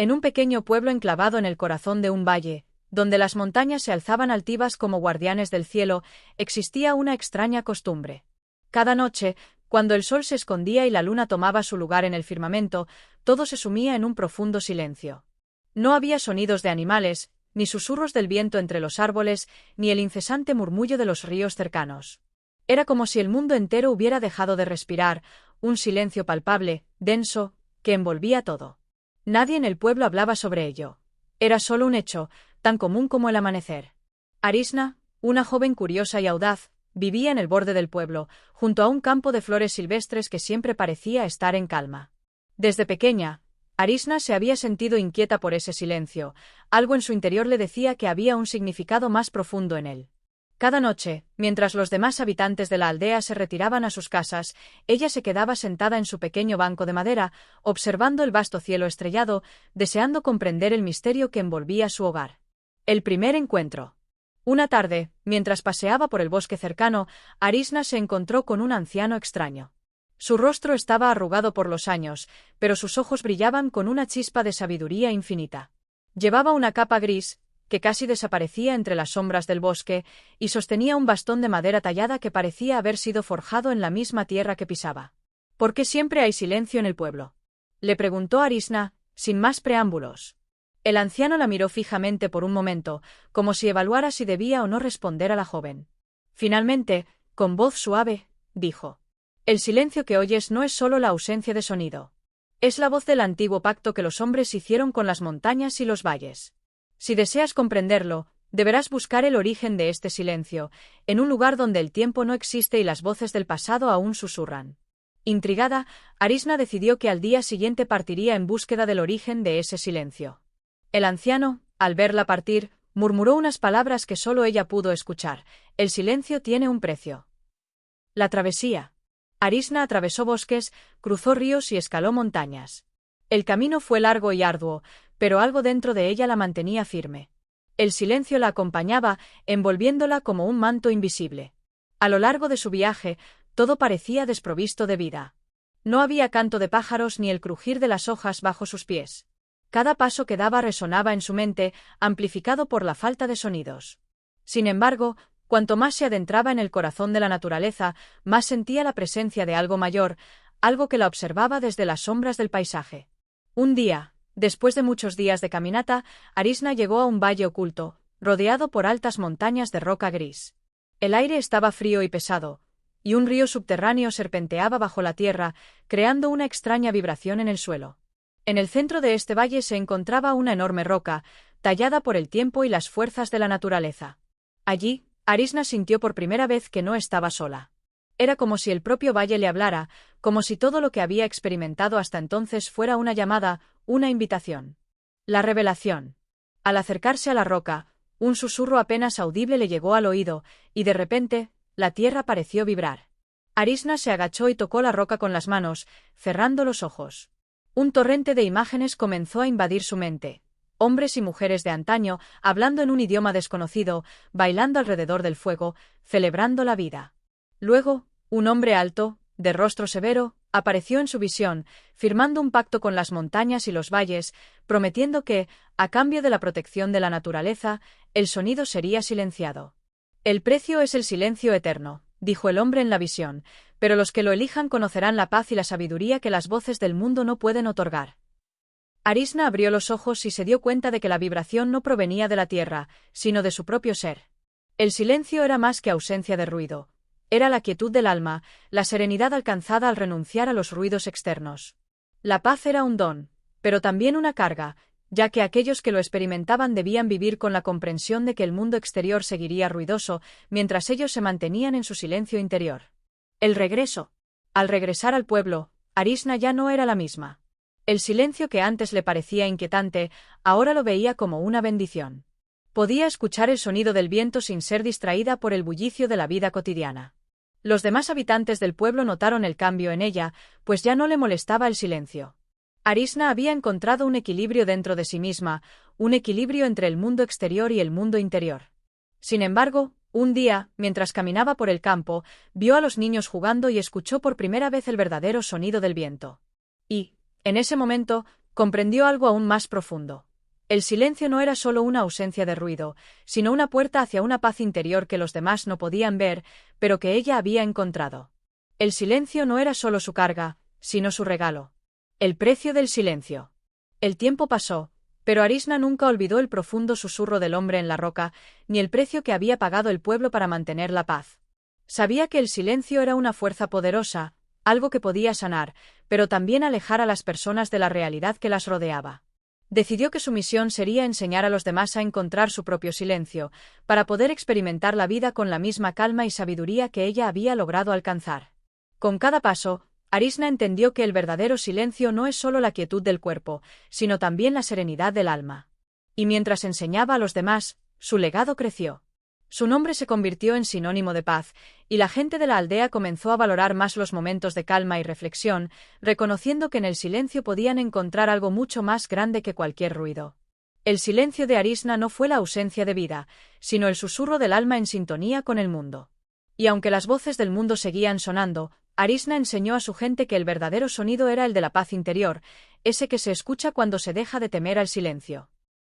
En un pequeño pueblo enclavado en el corazón de un valle, donde las montañas se alzaban altivas como guardianes del cielo, existía una extraña costumbre. Cada noche, cuando el sol se escondía y la luna tomaba su lugar en el firmamento, todo se sumía en un profundo silencio. No había sonidos de animales, ni susurros del viento entre los árboles, ni el incesante murmullo de los ríos cercanos. Era como si el mundo entero hubiera dejado de respirar, un silencio palpable, denso, que envolvía todo. Nadie en el pueblo hablaba sobre ello. Era solo un hecho, tan común como el amanecer. Arisna, una joven curiosa y audaz, vivía en el borde del pueblo, junto a un campo de flores silvestres que siempre parecía estar en calma. Desde pequeña, Arisna se había sentido inquieta por ese silencio, algo en su interior le decía que había un significado más profundo en él. Cada noche, mientras los demás habitantes de la aldea se retiraban a sus casas, ella se quedaba sentada en su pequeño banco de madera, observando el vasto cielo estrellado, deseando comprender el misterio que envolvía su hogar. El primer encuentro. Una tarde, mientras paseaba por el bosque cercano, Arisna se encontró con un anciano extraño. Su rostro estaba arrugado por los años, pero sus ojos brillaban con una chispa de sabiduría infinita. Llevaba una capa gris, que casi desaparecía entre las sombras del bosque, y sostenía un bastón de madera tallada que parecía haber sido forjado en la misma tierra que pisaba. ¿Por qué siempre hay silencio en el pueblo?, le preguntó Arisna, sin más preámbulos. El anciano la miró fijamente por un momento, como si evaluara si debía o no responder a la joven. Finalmente, con voz suave, dijo: «El silencio que oyes no es solo la ausencia de sonido. Es la voz del antiguo pacto que los hombres hicieron con las montañas y los valles. Si deseas comprenderlo, deberás buscar el origen de este silencio, en un lugar donde el tiempo no existe y las voces del pasado aún susurran». Intrigada, Arisna decidió que al día siguiente partiría en búsqueda del origen de ese silencio. El anciano, al verla partir, murmuró unas palabras que solo ella pudo escuchar: «El silencio tiene un precio». La travesía. Arisna atravesó bosques, cruzó ríos y escaló montañas. El camino fue largo y arduo, pero algo dentro de ella la mantenía firme. El silencio la acompañaba, envolviéndola como un manto invisible. A lo largo de su viaje, todo parecía desprovisto de vida. No había canto de pájaros ni el crujir de las hojas bajo sus pies. Cada paso que daba resonaba en su mente, amplificado por la falta de sonidos. Sin embargo, cuanto más se adentraba en el corazón de la naturaleza, más sentía la presencia de algo mayor, algo que la observaba desde las sombras del paisaje. Un día, después de muchos días de caminata, Arisna llegó a un valle oculto, rodeado por altas montañas de roca gris. El aire estaba frío y pesado, y un río subterráneo serpenteaba bajo la tierra, creando una extraña vibración en el suelo. En el centro de este valle se encontraba una enorme roca, tallada por el tiempo y las fuerzas de la naturaleza. Allí, Arisna sintió por primera vez que no estaba sola. Era como si el propio valle le hablara, como si todo lo que había experimentado hasta entonces fuera una llamada, una invitación. La revelación. Al acercarse a la roca, un susurro apenas audible le llegó al oído, y de repente, la tierra pareció vibrar. Arisna se agachó y tocó la roca con las manos, cerrando los ojos. Un torrente de imágenes comenzó a invadir su mente. Hombres y mujeres de antaño, hablando en un idioma desconocido, bailando alrededor del fuego, celebrando la vida. Luego, un hombre alto, de rostro severo, apareció en su visión, firmando un pacto con las montañas y los valles, prometiendo que, a cambio de la protección de la naturaleza, el sonido sería silenciado. «El precio es el silencio eterno», dijo el hombre en la visión, «pero los que lo elijan conocerán la paz y la sabiduría que las voces del mundo no pueden otorgar». Arisna abrió los ojos y se dio cuenta de que la vibración no provenía de la tierra, sino de su propio ser. El silencio era más que ausencia de ruido. Era la quietud del alma, la serenidad alcanzada al renunciar a los ruidos externos. La paz era un don, pero también una carga, ya que aquellos que lo experimentaban debían vivir con la comprensión de que el mundo exterior seguiría ruidoso, mientras ellos se mantenían en su silencio interior. El regreso. Al regresar al pueblo, Arisna ya no era la misma. El silencio que antes le parecía inquietante, ahora lo veía como una bendición. Podía escuchar el sonido del viento sin ser distraída por el bullicio de la vida cotidiana. Los demás habitantes del pueblo notaron el cambio en ella, pues ya no le molestaba el silencio. Arisna había encontrado un equilibrio dentro de sí misma, un equilibrio entre el mundo exterior y el mundo interior. Sin embargo, un día, mientras caminaba por el campo, vio a los niños jugando y escuchó por primera vez el verdadero sonido del viento. Y, en ese momento, comprendió algo aún más profundo. El silencio no era solo una ausencia de ruido, sino una puerta hacia una paz interior que los demás no podían ver, pero que ella había encontrado. El silencio no era solo su carga, sino su regalo. El precio del silencio. El tiempo pasó, pero Arisna nunca olvidó el profundo susurro del hombre en la roca, ni el precio que había pagado el pueblo para mantener la paz. Sabía que el silencio era una fuerza poderosa, algo que podía sanar, pero también alejar a las personas de la realidad que las rodeaba. Decidió que su misión sería enseñar a los demás a encontrar su propio silencio, para poder experimentar la vida con la misma calma y sabiduría que ella había logrado alcanzar. Con cada paso, Arisna entendió que el verdadero silencio no es solo la quietud del cuerpo, sino también la serenidad del alma. Y mientras enseñaba a los demás, su legado creció. Su nombre se convirtió en sinónimo de paz, y la gente de la aldea comenzó a valorar más los momentos de calma y reflexión, reconociendo que en el silencio podían encontrar algo mucho más grande que cualquier ruido. El silencio de Arisna no fue la ausencia de vida, sino el susurro del alma en sintonía con el mundo. Y aunque las voces del mundo seguían sonando, Arisna enseñó a su gente que el verdadero sonido era el de la paz interior, ese que se escucha cuando se deja de temer al silencio.